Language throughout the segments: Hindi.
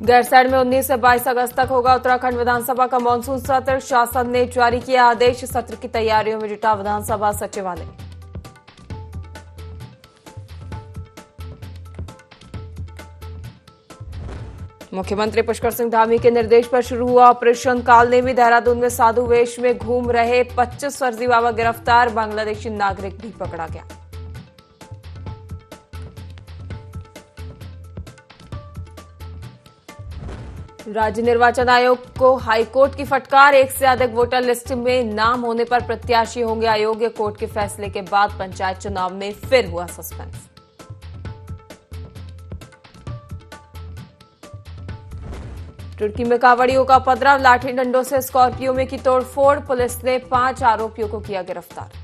गैरसैंण में 19 से 22 अगस्त तक होगा उत्तराखंड विधानसभा का मानसून सत्र। शासन ने जारी किया आदेश। सत्र की तैयारियों में जुटा विधानसभा सचिवालय। मुख्यमंत्री पुष्कर सिंह धामी के निर्देश पर शुरू हुआ ऑपरेशन कालनेमी। देहरादून में साधु वेश में घूम रहे 25 फर्जी बाबा गिरफ्तार। बांग्लादेशी नागरिक भी पकड़ा गया। राज्य निर्वाचन आयोग को हाईकोर्ट की फटकार। एक से अधिक वोटर लिस्ट में नाम होने पर प्रत्याशी होंगे अयोग्य। कोर्ट के फैसले के बाद पंचायत चुनाव में फिर हुआ सस्पेंस। तुर्की में कांवड़ियों का उपद्रव। लाठी डंडों से स्कॉर्पियो में की तोड़फोड़। पुलिस ने 5 आरोपियों को किया गिरफ्तार।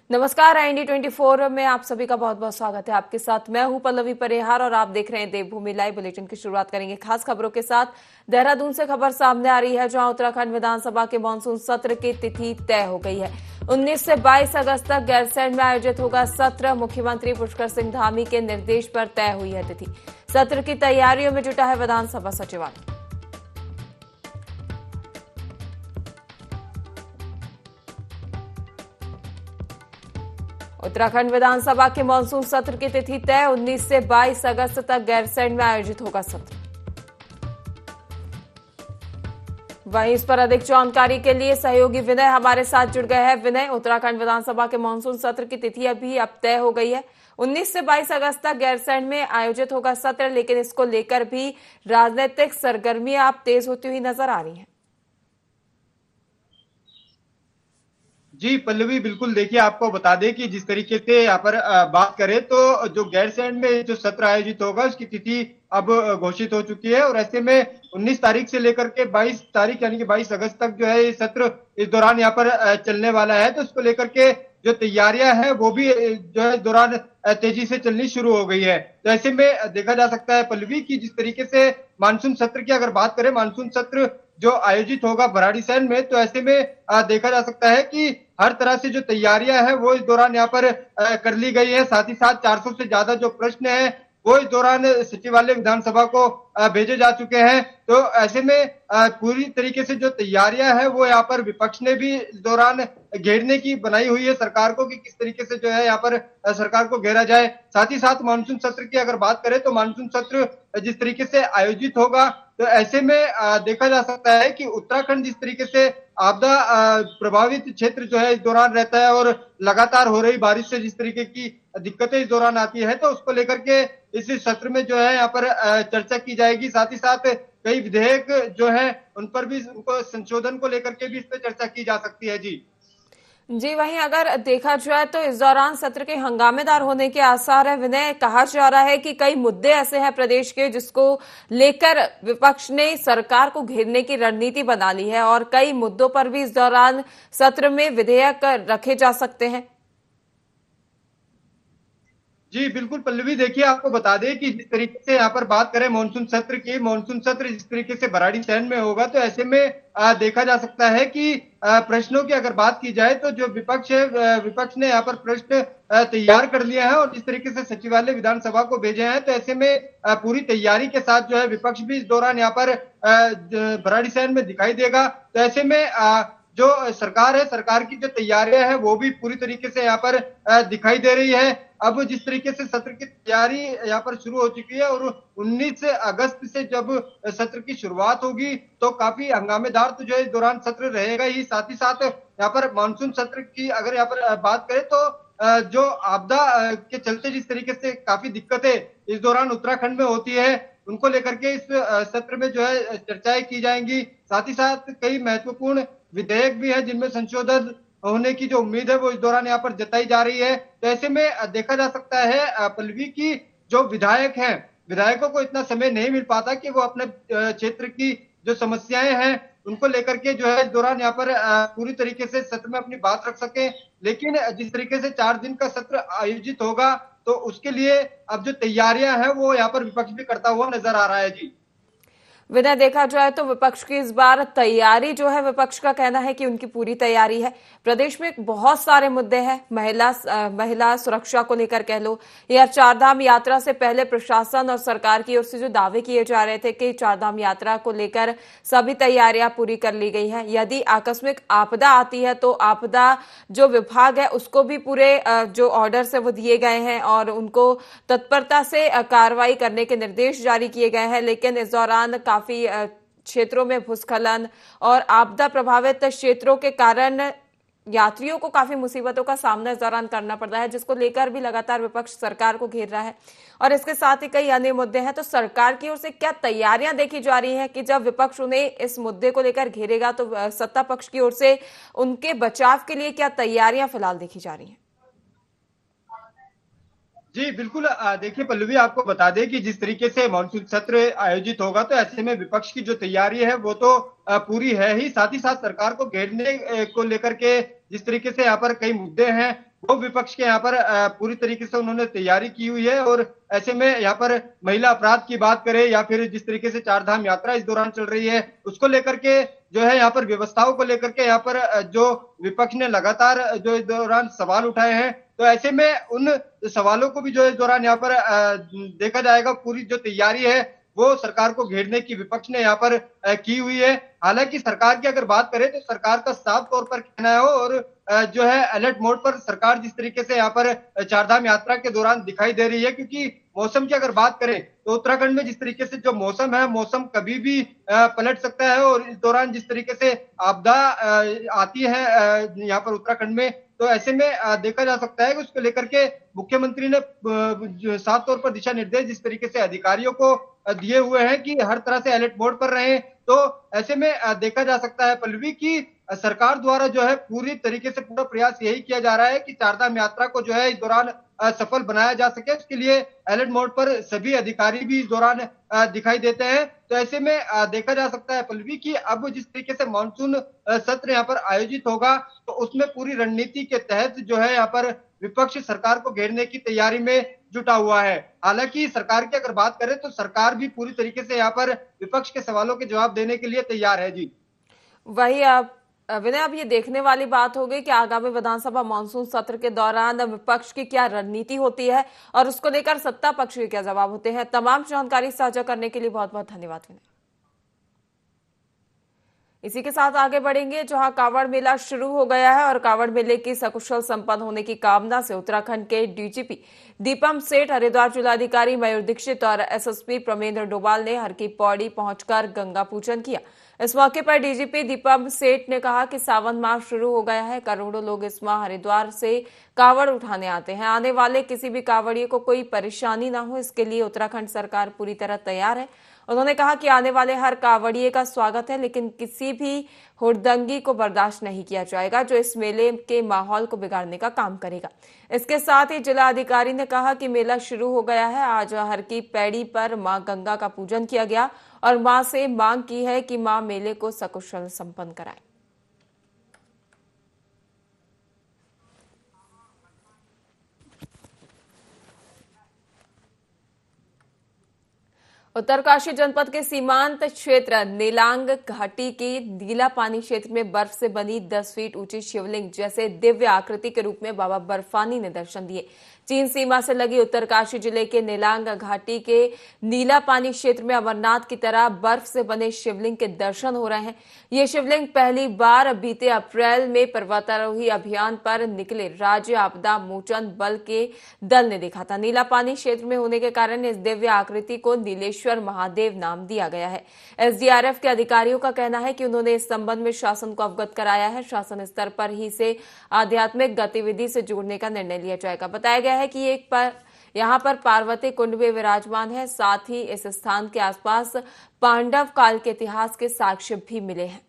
नमस्कार, IND 24 में आप सभी का बहुत बहुत स्वागत है। आपके साथ मैं हूं पल्लवी परिहार और आप देख रहे हैं देवभूमि लाइव। बुलेटिन की शुरुआत करेंगे खास खबरों के साथ। देहरादून से खबर सामने आ रही है, जहां उत्तराखंड विधानसभा के मानसून सत्र की तिथि तय हो गई है। 19 से 22 अगस्त तक गैरसैंण में आयोजित होगा सत्र। मुख्यमंत्री पुष्कर सिंह धामी के निर्देश पर तय हुई है तिथि। सत्र की तैयारियों में जुटा है विधानसभा सचिवालय। उत्तराखंड विधानसभा के मानसून सत्र की तिथि तय। 19 से 22 अगस्त तक गैरसैंण में आयोजित होगा सत्र। वहीं इस पर अधिक जानकारी के लिए सहयोगी विनय हमारे साथ जुड़ गए हैं। विनय, उत्तराखंड विधानसभा के मानसून सत्र की तिथि अभी अब तय हो गई है। 19 से 22 अगस्त तक गैरसैंण में आयोजित होगा सत्र, लेकिन इसको लेकर भी राजनीतिक सरगर्मियां अब तेज होती हुई नजर आ रही हैं। जी पल्लवी, बिल्कुल। देखिए, आपको बता दें कि जिस तरीके से यहाँ पर बात करें तो जो गैरसैंण में जो सत्र आयोजित होगा उसकी तिथि अब घोषित हो चुकी है और ऐसे में 19 तारीख से लेकर के 22 तारीख यानी कि 22 अगस्त तक जो है ये सत्र इस दौरान यहाँ पर चलने वाला है। तो उसको लेकर के जो तैयारियां हैं वो भी जो है इस दौरान तेजी से चलनी शुरू हो गई है। तो ऐसे में देखा जा सकता है पल्लवी की जिस तरीके से मानसून सत्र की अगर बात करें, मानसून सत्र जो आयोजित होगा भराड़ीसैंण में, तो ऐसे में देखा जा सकता है कि हर तरह से जो तैयारियां हैं वो इस दौरान यहाँ पर कर ली गई है। साथ ही साथ 400 से ज्यादा जो प्रश्न है वो इस दौरान सचिवालय विधानसभा को भेजे जा चुके हैं। तो ऐसे में पूरी तरीके से जो तैयारियां हैं वो यहाँ पर विपक्ष ने भी इस दौरान घेरने की बनाई हुई है सरकार को कि किस तरीके से जो है यहाँ पर सरकार को घेरा जाए। साथ ही साथ मानसून सत्र की अगर बात करें तो मानसून सत्र जिस तरीके से आयोजित होगा तो ऐसे में देखा जा सकता है कि उत्तराखंड जिस तरीके से आपदा प्रभावित क्षेत्र जो है इस दौरान रहता है और लगातार हो रही बारिश से जिस तरीके की दिक्कतें इस दौरान आती है, तो उसको लेकर के इस सत्र में जो है यहाँ पर चर्चा की जाएगी। साथ ही साथ कई विधेयक जो है उन पर भी उनको संशोधन को लेकर के भी इस पर चर्चा की जा सकती है। जी, वहीं अगर देखा जाए तो इस दौरान सत्र के हंगामेदार होने के आसार है। विनय, कहा जा रहा है कि कई मुद्दे ऐसे हैं प्रदेश के जिसको लेकर विपक्ष ने सरकार को घेरने की रणनीति बना ली है और कई मुद्दों पर भी इस दौरान सत्र में विधेयक रखे जा सकते हैं। जी बिल्कुल पल्लवी, देखिए आपको बता दें कि जिस तरीके से यहाँ पर बात करें मानसून सत्र की, मानसून सत्र जिस तरीके से भराड़ीसैंण में होगा तो ऐसे में देखा जा सकता है कि प्रश्नों की अगर बात की जाए तो जो विपक्ष है, विपक्ष ने यहाँ पर प्रश्न तैयार कर लिए हैं और जिस तरीके से सचिवालय विधानसभा को भेजे हैं, तो ऐसे में पूरी तैयारी के साथ जो है विपक्ष भी इस दौरान यहाँ पर भराड़ीसैंण में दिखाई देगा। तो ऐसे में जो सरकार है, सरकार की जो तैयारियां हैं वो भी पूरी तरीके से यहाँ पर दिखाई दे रही है। अब जिस तरीके से सत्र की तैयारी यहाँ पर शुरू हो चुकी है और 19 अगस्त से जब सत्र की शुरुआत होगी तो काफी हंगामेदार तो जो है इस दौरान सत्र रहेगा ही। साथ ही साथ यहाँ पर मानसून सत्र की अगर यहाँ पर बात करें तो जो आपदा के चलते जिस तरीके से काफी दिक्कतें इस दौरान उत्तराखंड में होती है उनको लेकर के इस सत्र में जो है चर्चाएं की जाएंगी। साथ ही साथ कई महत्वपूर्ण विधेयक भी है जिनमें संशोधन होने की जो उम्मीद है वो इस दौरान यहाँ पर जताई जा रही है। तो ऐसे में देखा जा सकता है पल्लवी की जो विधायक हैं, विधायकों को इतना समय नहीं मिल पाता कि वो अपने क्षेत्र की जो समस्याएं हैं उनको लेकर के जो है इस दौरान यहाँ पर पूरी तरीके से सत्र में अपनी बात रख सके। लेकिन जिस तरीके से 4 दिन का सत्र आयोजित होगा तो उसके लिए अब जो तैयारियां हैं वो यहाँ पर विपक्ष भी करता हुआ नजर आ रहा है। जी विनय, देखा जाए तो विपक्ष की इस बार तैयारी जो है, विपक्ष का कहना है कि उनकी पूरी तैयारी है। प्रदेश में बहुत सारे मुद्दे हैं, महिला सुरक्षा को लेकर कह लो, या चारधाम यात्रा से पहले प्रशासन और सरकार की ओर से जो दावे किए जा रहे थे कि चारधाम यात्रा को लेकर सभी तैयारियां पूरी कर ली गई हैं। यदि आकस्मिक आपदा आती है तो आपदा जो विभाग है उसको भी पूरे जो ऑर्डर्स है वो दिए गए हैं और उनको तत्परता से कार्रवाई करने के निर्देश जारी किए गए हैं। लेकिन इस दौरान काफी क्षेत्रों में भूस्खलन और आपदा प्रभावित क्षेत्रों के कारण यात्रियों को काफी मुसीबतों का सामना इस दौरान करना पड़ रहा है, जिसको लेकर भी लगातार विपक्ष सरकार को घेर रहा है। और इसके साथ ही कई अन्य मुद्दे हैं। तो सरकार की ओर से क्या तैयारियां देखी जा रही हैं कि जब विपक्ष उन्हें इस मुद्दे को लेकर घेरेगा तो सत्ता पक्ष की ओर से उनके बचाव के लिए क्या तैयारियां फिलहाल देखी जा रही हैं? जी बिल्कुल। देखिए पल्लवी, आपको बता दें कि जिस तरीके से मानसून सत्र आयोजित होगा तो ऐसे में विपक्ष की जो तैयारी है वो तो पूरी है ही, साथ ही साथ सरकार को घेरने को लेकर के जिस तरीके से यहाँ पर कई मुद्दे हैं वो विपक्ष के यहाँ पर पूरी तरीके से उन्होंने तैयारी की हुई है। और ऐसे में यहाँ पर महिला अपराध की बात करें या फिर जिस तरीके से चारधाम यात्रा इस दौरान चल रही है उसको लेकर के जो है यहाँ पर व्यवस्थाओं को लेकर के यहाँ पर जो विपक्ष ने लगातार जो इस दौरान सवाल उठाए हैं, तो ऐसे में उन सवालों को भी जो इस दौरान यहाँ पर देखा जाएगा। पूरी जो तैयारी है वो सरकार को घेरने की विपक्ष ने यहाँ पर की हुई है। हालांकि सरकार की अगर बात करें तो सरकार का साफ तौर पर कहना है और जो है अलर्ट मोड पर सरकार जिस तरीके से यहाँ पर चारधाम यात्रा के दौरान दिखाई दे रही है, क्योंकि मौसम की अगर बात करें तो उत्तराखंड में जिस तरीके से जो मौसम है, मौसम कभी भी पलट सकता है। और इस दौरान जिस तरीके से आपदा आती है यहाँ पर उत्तराखंड में, तो ऐसे में देखा जा सकता है कि उसको लेकर के मुख्यमंत्री ने साफ तौर पर दिशा निर्देश जिस तरीके से अधिकारियों को दिए हुए हैं कि हर तरह से अलर्ट मोड पर रहें। तो ऐसे में देखा जा सकता है पल्लवी की सरकार द्वारा जो है पूरी तरीके से पूरा प्रयास यही किया जा रहा है कि चारधाम यात्रा को जो है इस दौरान सफल बनाया जा सके। इसके लिए अलर्ट मोड पर सभी अधिकारी भी इस दौरान दिखाई देते हैं। तो ऐसे में देखा जा सकता है पल्लवी की अब जिस तरीके से मानसून सत्र यहाँ पर आयोजित होगा तो उसमें पूरी रणनीति के तहत जो है यहाँ पर विपक्ष सरकार को घेरने की तैयारी में जुटा हुआ है। हालांकि सरकार की अगर बात करें तो सरकार भी पूरी तरीके से यहाँ पर विपक्ष के सवालों के जवाब देने के लिए तैयार है। जी वही आप विनय, अब ये देखने वाली बात होगी कि आगामी विधानसभा मानसून सत्र के दौरान विपक्ष की क्या रणनीति होती है और उसको लेकर सत्ता पक्ष के क्या जवाब होते हैं। तमाम जानकारी साझा करने के लिए बहुत बहुत धन्यवाद विनय। इसी के साथ आगे बढ़ेंगे, जहां कांवड़ मेला शुरू हो गया है और कांवड़ मेले की सकुशल संपन्न होने की कामना से उत्तराखंड के डीजीपी दीपम सेठ, हरिद्वार जिलाधिकारी मयूर दीक्षित और एसएसपी प्रमेंद्र डोभाल ने हर की पौड़ी पहुंचकर गंगा पूजन किया। इस मौके पर डीजीपी दीपम सेठ ने कहा कि सावन माह शुरू हो गया है, करोड़ों लोग इस माह हरिद्वार से कांवड़ उठाने आते हैं। आने वाले किसी भी कांवड़िए को कोई परेशानी ना हो, इसके लिए उत्तराखंड सरकार पूरी तरह तैयार है। उन्होंने कहा कि आने वाले हर कांवड़िए का स्वागत है, लेकिन किसी भी हुड़दंगी को बर्दाश्त नहीं किया जाएगा जो इस मेले के माहौल को बिगाड़ने का काम करेगा। इसके साथ ही जिला अधिकारी ने कहा कि मेला शुरू हो गया है। आज हर की पैड़ी पर मां गंगा का पूजन किया गया और मां से मांग की है कि मां मेले को सकुशल संपन्न कराए। उत्तरकाशी जनपद के सीमांत क्षेत्र नेलांग घाटी के नीला पानी क्षेत्र में बर्फ से बनी 10 फीट ऊंची शिवलिंग जैसे दिव्य आकृति के रूप में बाबा बर्फानी ने दर्शन दिए। चीन सीमा से लगी उत्तरकाशी जिले के नेलांग घाटी के नीला पानी क्षेत्र में अमरनाथ की तरह बर्फ से बने शिवलिंग के दर्शन हो रहे हैं। ये शिवलिंग पहली बार बीते अप्रैल में पर्वतारोही अभियान पर निकले राज्य आपदा मोचन बल के दल ने देखा था। नीला पानी क्षेत्र में होने के कारण इस दिव्य आकृति को नीलेश्वर महादेव नाम दिया गया है। एसडीआरएफ के अधिकारियों का कहना है कि उन्होंने इस संबंध में शासन को अवगत कराया है। शासन स्तर पर ही इसे आध्यात्मिक गतिविधि से जोड़ने का निर्णय लिया जाएगा। बताया गया है कि यहाँ पर पार्वती कुंड भी विराजमान है। साथ ही इस स्थान के आसपास पांडव काल के इतिहास के साक्ष्य भी मिले हैं।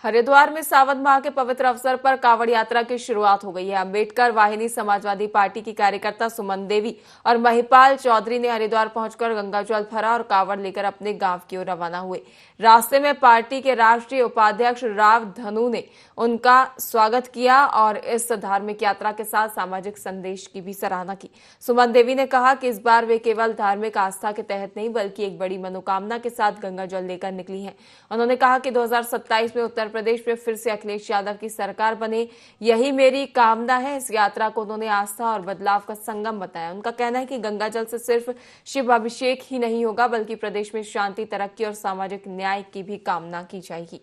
हरिद्वार में सावन माह के पवित्र अवसर पर कांवड़ यात्रा की शुरुआत हो गई है। अंबेडकर वाहिनी समाजवादी पार्टी की कार्यकर्ता सुमन देवी और महिपाल चौधरी ने हरिद्वार पहुंचकर गंगा जल भरा और कांवड़ लेकर अपने गांव की ओर रवाना हुए। रास्ते में पार्टी के राष्ट्रीय उपाध्यक्ष राव धनु ने उनका स्वागत किया और इस धार्मिक यात्रा के साथ सामाजिक संदेश की भी सराहना की। सुमन देवी ने कहा कि इस बार वे केवल धार्मिक आस्था के तहत नहीं बल्कि एक बड़ी मनोकामना के साथ गंगा जल लेकर निकली हैं। उन्होंने कहा कि 2027 में उत्तर प्रदेश में फिर से अखिलेश यादव की सरकार बने, यही मेरी कामना है। इस यात्रा को उन्होंने आस्था और बदलाव का संगम बताया। उनका कहना है कि गंगा जल से सिर्फ शिव अभिषेक ही नहीं होगा बल्कि प्रदेश में शांति, तरक्की और सामाजिक न्याय की भी कामना की जाएगी।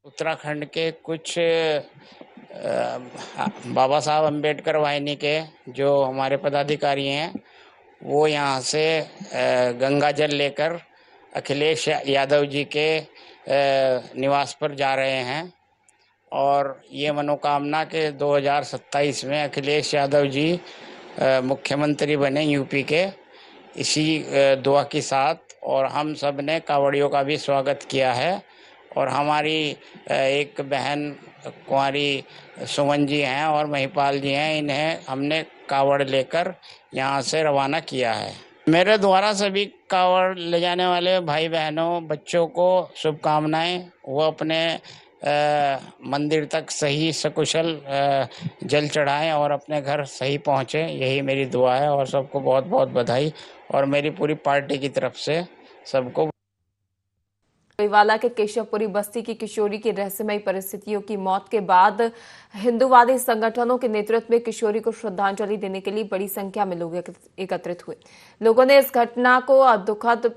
उत्तराखंड के कुछ बाबा साहब अम्बेडकर वाहिनी के जो हमारे पदाधिकारी हैं वो यहाँ से गंगा जल लेकर अखिलेश यादव जी के निवास पर जा रहे हैं और ये मनोकामना के 2027 में अखिलेश यादव जी मुख्यमंत्री बने यूपी के, इसी दुआ के साथ। और हम सब ने कांवड़ियों का भी स्वागत किया है और हमारी एक बहन कुंवारी सुमन जी हैं और महिपाल जी हैं, इन्हें हमने कांवड़ लेकर यहाँ से रवाना किया है। मेरे द्वारा सभी कांवड़ ले जाने वाले भाई बहनों, बच्चों को शुभकामनाएं। वो अपने मंदिर तक सही सकुशल जल चढ़ाएं और अपने घर सही पहुँचे, यही मेरी दुआ है। और सबको बहुत बहुत बधाई और मेरी पूरी पार्टी की तरफ से सबको। डोईवाला के केशवपुरी बस्ती की किशोरी की रहस्यमयी परिस्थितियों की मौत के बाद हिंदूवादी संगठनों के नेतृत्व में किशोरी को श्रद्धांजलि देने के लिए बड़ी संख्या में लोग एकत्रित हुए। लोगों ने इस घटना को दुखद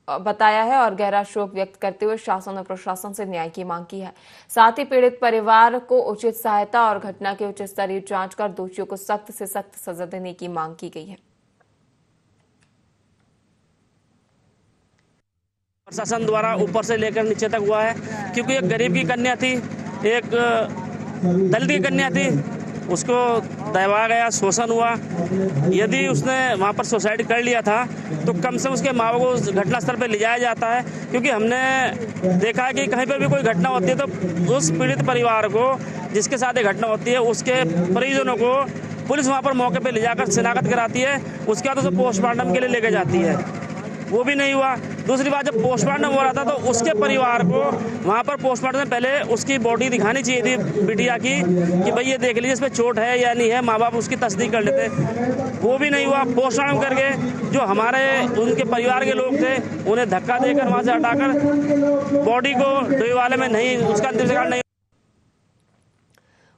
बताया है और गहरा शोक व्यक्त करते हुए शासन और प्रशासन से न्याय की मांग की है। साथ ही पीड़ित परिवार को उचित सहायता और घटना की उच्च स्तरीय जांच कर दोषियों को सख्त से सख्त सजा देने की मांग की गई है। प्रशासन द्वारा ऊपर से लेकर नीचे तक हुआ है, क्योंकि एक गरीब की कन्या थी, एक दलित की कन्या थी, उसको दबाया गया, शोषण हुआ। यदि उसने वहाँ पर सुसाइड कर लिया था तो कम से कम उसके माँ बाप को उस घटनास्थल पर ले जाया जाता है, क्योंकि हमने देखा है कि कहीं पर भी कोई घटना होती है तो उस पीड़ित परिवार को जिसके साथ ये घटना होती है उसके परिजनों को पुलिस वहाँ पर मौके पर ले जाकर शिनाख्त कराती है, उसके बाद उसे पोस्टमार्टम के लिए लेके जाती है। वो भी नहीं हुआ। दूसरी बात, जब पोस्टमार्टम हो रहा था तो उसके परिवार को वहाँ पर पोस्टमार्टम से पहले उसकी बॉडी दिखानी चाहिए थी बिटिया की कि भाई ये देख लीजिए इस पर चोट है या नहीं है, माँ बाप उसकी तस्दीक कर लेते। वो भी नहीं हुआ। पोस्टमार्टम करके जो हमारे उनके परिवार के लोग थे उन्हें धक्का देकर वहाँ से हटाकर बॉडी को डोईवाले में नहीं, उसका अंतिम संस्कार नहीं।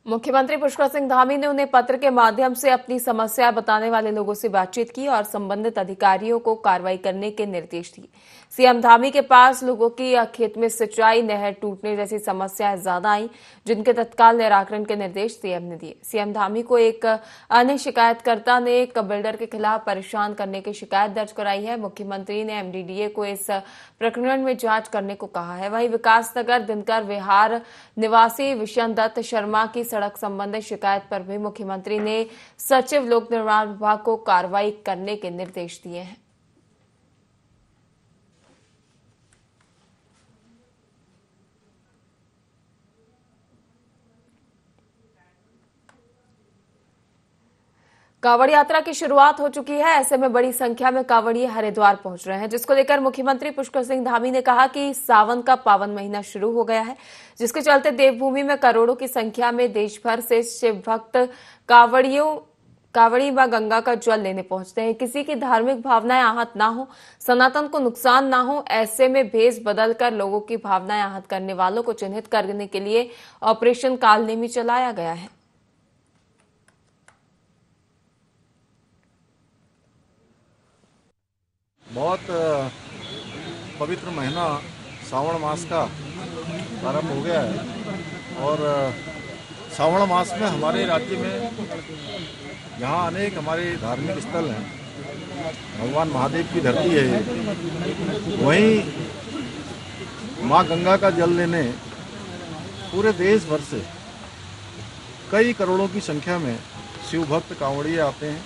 मुख्यमंत्री पुष्कर सिंह धामी ने उन्हें पत्र के माध्यम से अपनी समस्या बताने वाले लोगों से बातचीत की और संबंधित अधिकारियों को कार्रवाई करने के निर्देश दिए। सीएम धामी के पास लोगों की खेत में सिंचाई, नहर टूटने जैसी समस्याएं ज्यादा आई, जिनके तत्काल निराकरण के निर्देश सीएम ने दिए। सीएम धामी को एक अन्य शिकायतकर्ता ने एक बिल्डर के खिलाफ परेशान करने की शिकायत दर्ज कराई है। मुख्यमंत्री ने एमडीडीए को इस प्रकरण में जांच करने को कहा है। वहीं विकासनगर दिनकर विहार निवासी विशन दत्त शर्मा की सड़क संबंधी शिकायत पर भी मुख्यमंत्री ने सचिव लोक निर्माण विभाग को कार्रवाई करने के निर्देश दिए हैं। कांवड़ यात्रा की शुरुआत हो चुकी है। ऐसे में बड़ी संख्या में कांवड़िए हरिद्वार पहुंच रहे हैं, जिसको लेकर मुख्यमंत्री पुष्कर सिंह धामी ने कहा कि सावन का पावन महीना शुरू हो गया है, जिसके चलते देवभूमि में करोड़ों की संख्या में देश भर से शिव भक्त कांवड़ी व गंगा का जल लेने पहुंचते हैं। किसी की धार्मिक भावनाएं आहत ना हो, सनातन को नुकसान ना हो, ऐसे में भेष बदलकर लोगों की भावनाएं आहत करने वालों को चिन्हित करने के लिए ऑपरेशन कालनेमी चलाया गया है। बहुत पवित्र महीना श्रावण मास का प्रारंभ हो गया है और श्रावण मास में हमारे राज्य में यहाँ अनेक हमारे धार्मिक स्थल हैं, भगवान महादेव की धरती है। वहीं माँ गंगा का जल लेने पूरे देश भर से कई करोड़ों की संख्या में शिव भक्त कांवड़िए आते हैं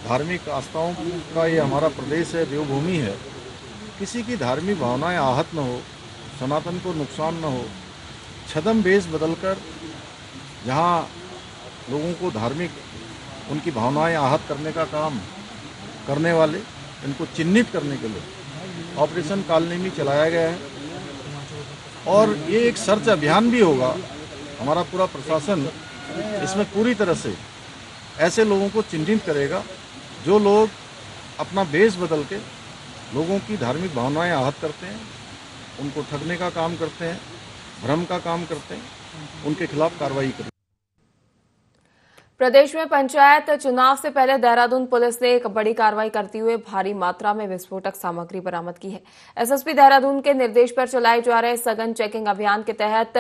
धार्मिक आस्थाओं का ये हमारा प्रदेश है, देवभूमि है। किसी की धार्मिक भावनाएं आहत न हो, सनातन को नुकसान न हो, छद्म वेश बदलकर जहाँ लोगों को धार्मिक उनकी भावनाएं आहत करने का काम करने वाले इनको चिन्हित करने के लिए ऑपरेशन कालनेमी चलाया गया है। और ये एक सर्च अभियान भी होगा। हमारा पूरा प्रशासन इसमें पूरी तरह से ऐसे लोगों को चिन्हित करेगा जो लोग अपना वेश बदल के लोगों की धार्मिक भावनाएं आहत करते हैं, उनको ठगने का काम करते हैं, भ्रम का काम करते हैं, उनके खिलाफ कार्रवाई करें। प्रदेश में पंचायत चुनाव से पहले देहरादून पुलिस ने एक बड़ी कार्रवाई करते हुए भारी मात्रा में विस्फोटक सामग्री बरामद की है। एसएसपी देहरादून के निर्देश पर चलाए जा रहे सघन चेकिंग अभियान के तहत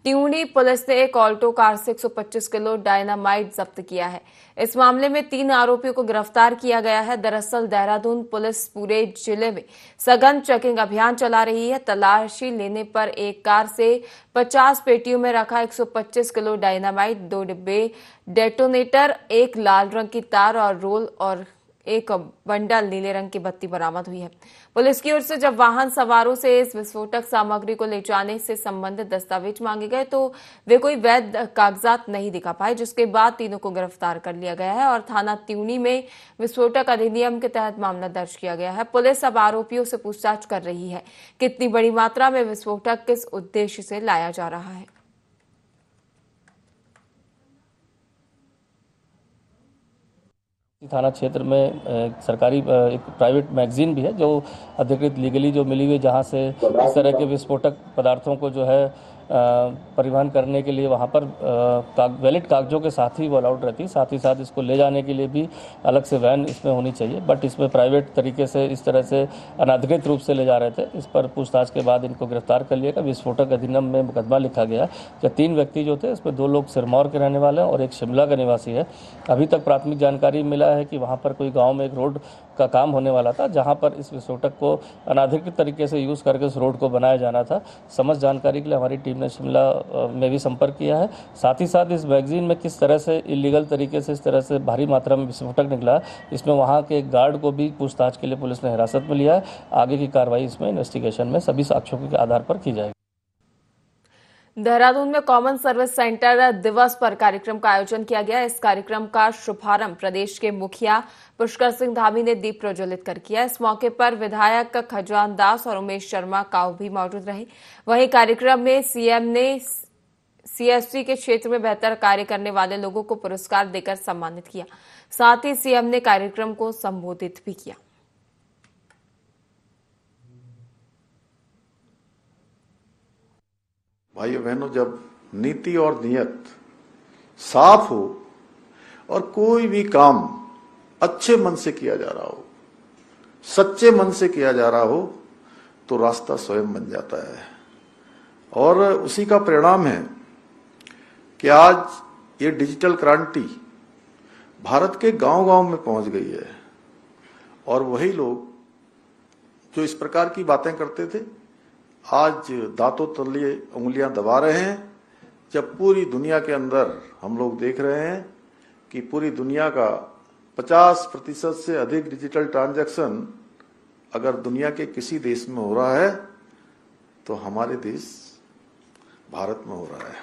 ट्यूनी पुलिस ने एक ऑल्टो कार से 125 किलो डायनामाइट जब्त किया है। इस मामले में 3 आरोपियों को गिरफ्तार किया गया है। दरअसल देहरादून पुलिस पूरे जिले में सघन चेकिंग अभियान चला रही है। तलाशी लेने पर एक कार से 50 पेटियों में रखा 125 किलो डायनामाइट, 2 डिब्बे डेटोनेटर, 1 लाल रंग की तार और रोल और एक बंडल नीले रंग की बत्ती बरामद हुई है। पुलिस की ओर से जब वाहन सवारों से इस विस्फोटक सामग्री को ले जाने से संबंधित दस्तावेज मांगे गए तो वे कोई वैध कागजात नहीं दिखा पाए, जिसके बाद तीनों को गिरफ्तार कर लिया गया है और थाना त्यूनी में विस्फोटक अधिनियम के तहत मामला दर्ज किया गया है। पुलिस अब आरोपियों से पूछताछ कर रही है कितनी बड़ी मात्रा में विस्फोटक किस उद्देश्य से लाया जा रहा है। थाना क्षेत्र में सरकारी एक प्राइवेट मैगजीन भी है जो अधिकृत लीगली जो मिली हुई, जहां से इस तरह के विस्फोटक पदार्थों को जो है परिवहन करने के लिए वहां पर वैलिड कागजों के साथ ही वो अलाउड रहती है। साथ ही साथ इसको ले जाने के लिए भी अलग से वैन इसमें होनी चाहिए, बट इसमें प्राइवेट तरीके से इस तरह से अनाधिकृत रूप से ले जा रहे थे। इस पर पूछताछ के बाद इनको गिरफ्तार कर लिया गया। विस्फोटक अधिनियम में मुकदमा लिखा गया कि 3 व्यक्ति जो थे इसमें 2 लोग सिरमौर के रहने वाले हैं और एक शिमला का निवासी है। अभी तक प्राथमिक जानकारी मिला है कि वहाँ पर कोई गाँव में एक रोड का काम होने वाला था, जहाँ पर इस विस्फोटक को अनाधिकृत तरीके से यूज़ करके उस रोड को बनाया जाना था। समझ जानकारी के लिए हमारी टीम ने शिमला में भी संपर्क किया है। साथ ही साथ इस मैगजीन में किस तरह से इलीगल तरीके से इस तरह से भारी मात्रा में विस्फोटक निकला, इसमें वहाँ के एक गार्ड को भी पूछताछ के लिए पुलिस ने हिरासत में लिया है। आगे की कार्रवाई इसमें इन्वेस्टिगेशन में सभी साक्ष्यों के आधार पर की जाएगी। देहरादून में कॉमन सर्विस सेंटर दिवस पर कार्यक्रम का आयोजन किया गया। इस कार्यक्रम का शुभारंभ प्रदेश के मुखिया पुष्कर सिंह धामी ने दीप प्रज्वलित कर किया। इस मौके पर विधायक खजान दास और उमेश शर्मा काऊ भी मौजूद रहे। वहीं कार्यक्रम में सीएम ने सीएसटी के क्षेत्र में बेहतर कार्य करने वाले लोगों को पुरस्कार देकर सम्मानित किया। साथ ही सीएम ने कार्यक्रम को संबोधित भी किया। भाइयों बहनों, जब नीति और नियत साफ हो और कोई भी काम अच्छे मन से किया जा रहा हो, सच्चे मन से किया जा रहा हो, तो रास्ता स्वयं बन जाता है। और उसी का परिणाम है कि आज ये डिजिटल क्रांति भारत के गांव-गांव में पहुंच गई है और वही लोग जो इस प्रकार की बातें करते थे आज दांतों तले उंगलियां दबा रहे हैं। जब पूरी दुनिया के अंदर हम लोग देख रहे हैं कि पूरी दुनिया का 50% से अधिक डिजिटल ट्रांजैक्शन अगर दुनिया के किसी देश में हो रहा है तो हमारे देश भारत में हो रहा है।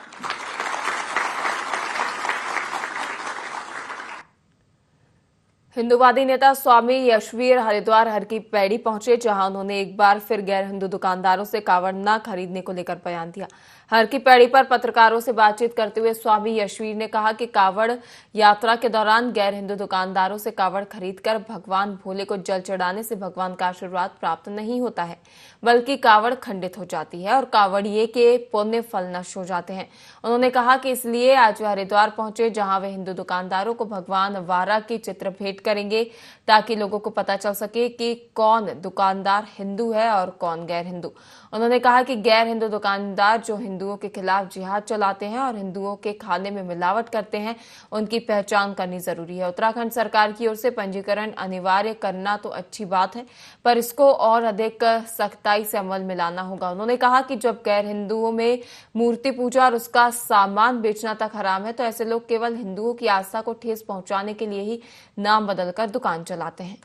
हिंदूवादी नेता स्वामी यशवीर हरिद्वार हर की पैड़ी पहुंचे, जहां उन्होंने एक बार फिर गैर हिंदू दुकानदारों से कावड़ न खरीदने को लेकर बयान दिया। हर की पैड़ी पर पत्रकारों से बातचीत करते हुए स्वामी यशवीर ने कहा कि कावड़ यात्रा के दौरान गैर हिंदू दुकानदारों से कावड़ खरीदकर भगवान भोले को जल चढ़ाने से भगवान का आशीर्वाद प्राप्त नहीं होता है, बल्कि कावड़ खंडित हो जाती है और कावड़िए के पुण्य फल नष्ट हो जाते हैं। उन्होंने कहा कि इसलिए आज वे हरिद्वार पहुंचे, जहां वे हिंदू दुकानदारों को भगवान वारा की चित्र भेंट करेंगे, ताकि लोगों को पता चल सके कि कौन दुकानदार हिंदू है और कौन गैर हिंदू। उन्होंने कहा कि गैर हिंदू दुकानदार जो हिंदुओं के खिलाफ जिहाद चलाते हैं और हिंदुओं के खाने में मिलावट करते हैं, उनकी पहचान करनी जरूरी है। उत्तराखंड सरकार की ओर से पंजीकरण अनिवार्य करना तो अच्छी बात है, पर इसको और अधिक सख्ताई से अमल में लाना होगा। उन्होंने कहा कि जब गैर हिंदुओं में मूर्ति पूजा और उसका सामान बेचना तक हराम है, तो ऐसे लोग केवल हिंदुओं की आस्था को ठेस पहुंचाने के लिए ही नाम बदलकर दुकान चलाते हैं।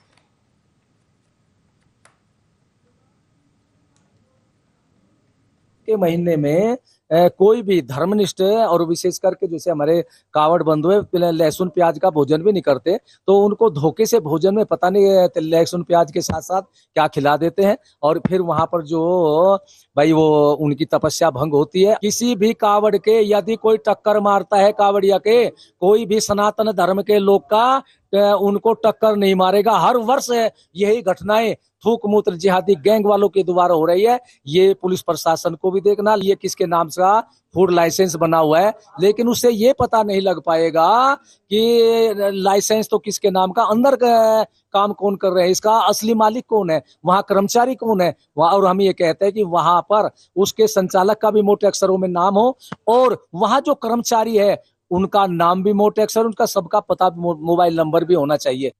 के महीने में कोई भी धर्मनिष्ठ और विशेष करके जैसे हमारे कावड़ बंधु है लहसुन प्याज का भोजन भी नहीं करते, तो उनको धोखे से भोजन में पता नहीं लहसुन प्याज के साथ साथ क्या खिला देते हैं और फिर वहां पर जो भाई वो उनकी तपस्या भंग होती है। किसी भी कावड़ के यदि कोई टक्कर मारता है कावड़िया के, कोई भी सनातन धर्म के लोग का उनको टक्कर नहीं मारेगा। हर वर्ष यही घटनाएं थूक मूत्र जिहादी गैंग वालों के द्वारा हो रही है। ये पुलिस प्रशासन को भी देखना, ये किसके नाम से फूड लाइसेंस बना हुआ है, लेकिन उससे ये पता नहीं लग पाएगा कि लाइसेंस तो किसके नाम का, अंदर का काम कौन कर रहे हैं, इसका असली मालिक कौन है, वहाँ कर्मचारी कौन है वहाँ। और हम ये कहते हैं कि वहां पर उसके संचालक का भी मोटे अक्षरों में नाम हो और वहां जो कर्मचारी है उनका नाम भी मोटे अक्षर, उनका सबका पता, मोबाइल नंबर भी होना चाहिए।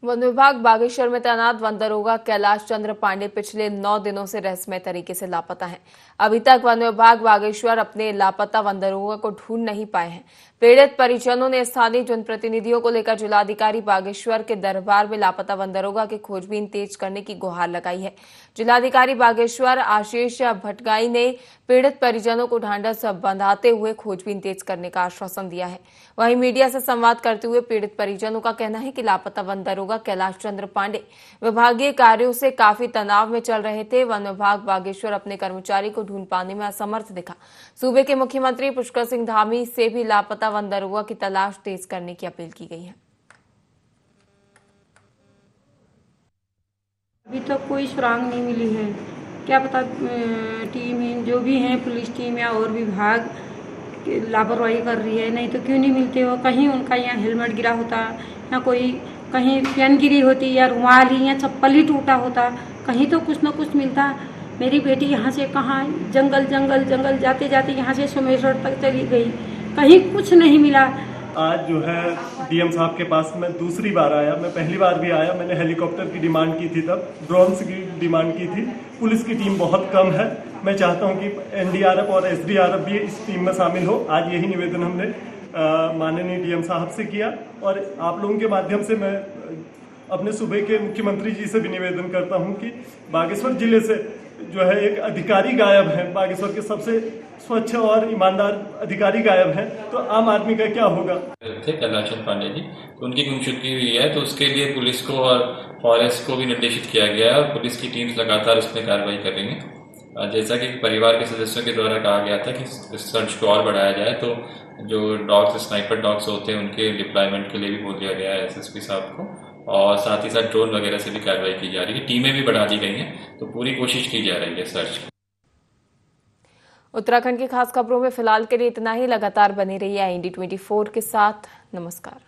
वन विभाग बागेश्वर में तैनात वन दरोगा कैलाश चंद्र पांडे पिछले 9 दिनों से रहस्यमय तरीके से लापता हैं। अभी तक वन विभाग बागेश्वर अपने लापता वन दरोगा को ढूंढ नहीं पाए हैं। पीड़ित परिजनों ने स्थानीय जनप्रतिनिधियों को लेकर जिलाधिकारी बागेश्वर के दरबार में लापता वन दरोगा की खोजबीन तेज करने की गुहार लगाई है। जिलाधिकारी बागेश्वर आशीष भटगाई ने पीड़ित परिजनों को ढांढस बंधाते हुए खोजबीन तेज करने का आश्वासन दिया है। वहीं मीडिया से संवाद करते हुए पीड़ित परिजनों का कहना है कि लापता वन दरोगा कैलाश चंद्र पांडे विभागीय कार्यों से काफी तनाव में चल रहे थे। वन विभाग बागेश्वर अपने कर्मचारी को ढूंढ पाने में असमर्थ दिखा। सूबे के मुख्यमंत्री पुष्कर सिंह धामी से भी लापता वन दरोगा की तलाश तेज करने की अपील की गई है। अभी तक कोई सुराग नहीं मिली है। क्या पता टीम जो भी है, पुलिस टीम या और विभाग लापरवाही कर रही है, नहीं तो क्यों नहीं मिलते हो। कहीं उनका यहाँ हेलमेट गिरा होता या कोई कहीं पेन गिरी होती या रुमाल ही या चप्पल ही टूटा होता, कहीं तो कुछ न कुछ मिलता। मेरी बेटी यहाँ से कहाँ जंगल जंगल जंगल जाते जाते यहाँ से सोमेश्वर तक चली गई, कहीं कुछ नहीं मिला। आज जो है डीएम साहब के पास मैं दूसरी बार आया। मैं पहली बार भी आया, मैंने हेलीकॉप्टर की डिमांड की थी, तब ड्रोन्स की डिमांड की थी। पुलिस की टीम बहुत कम है। मैं चाहता हूं कि एनडीआरएफ और एसडीआरएफ भी इस टीम में शामिल हो। आज यही निवेदन हमने माननीय डीएम साहब से किया और आप लोगों के माध्यम से मैं अपने सूबे के मुख्यमंत्री जी से भी निवेदन करता हूं कि बागेश्वर जिले से जो है एक अधिकारी गायब है, बागेश्वर के सबसे स्वच्छ और ईमानदार अधिकारी गायब हैं, तो आम आदमी का क्या होगा। थे कैलाश चंद्र पांडे जी, तो उनकी गुमशुदगी हुई है, तो उसके लिए पुलिस को और फॉरेस्ट को भी निर्देशित किया गया है और पुलिस की टीम्स लगातार उसमें कार्रवाई कर रही है। जैसा कि परिवार के सदस्यों के द्वारा कहा गया था कि सर्च को और बढ़ाया जाए, तो जो डॉग्स, स्नाइपर डॉग्स होते हैं, उनके डिप्लॉयमेंट के लिए भी बोल दिया गया है एसएसपी साहब को, और साथ ही साथ ड्रोन वगैरह से भी कार्रवाई की जा रही है। टीमें भी बढ़ा दी गई हैं, तो पूरी कोशिश की जा रही है सर्च की। उत्तराखंड की खास खबरों में फिलहाल के लिए इतना ही। लगातार बने रहिए IND24 के साथ। नमस्कार।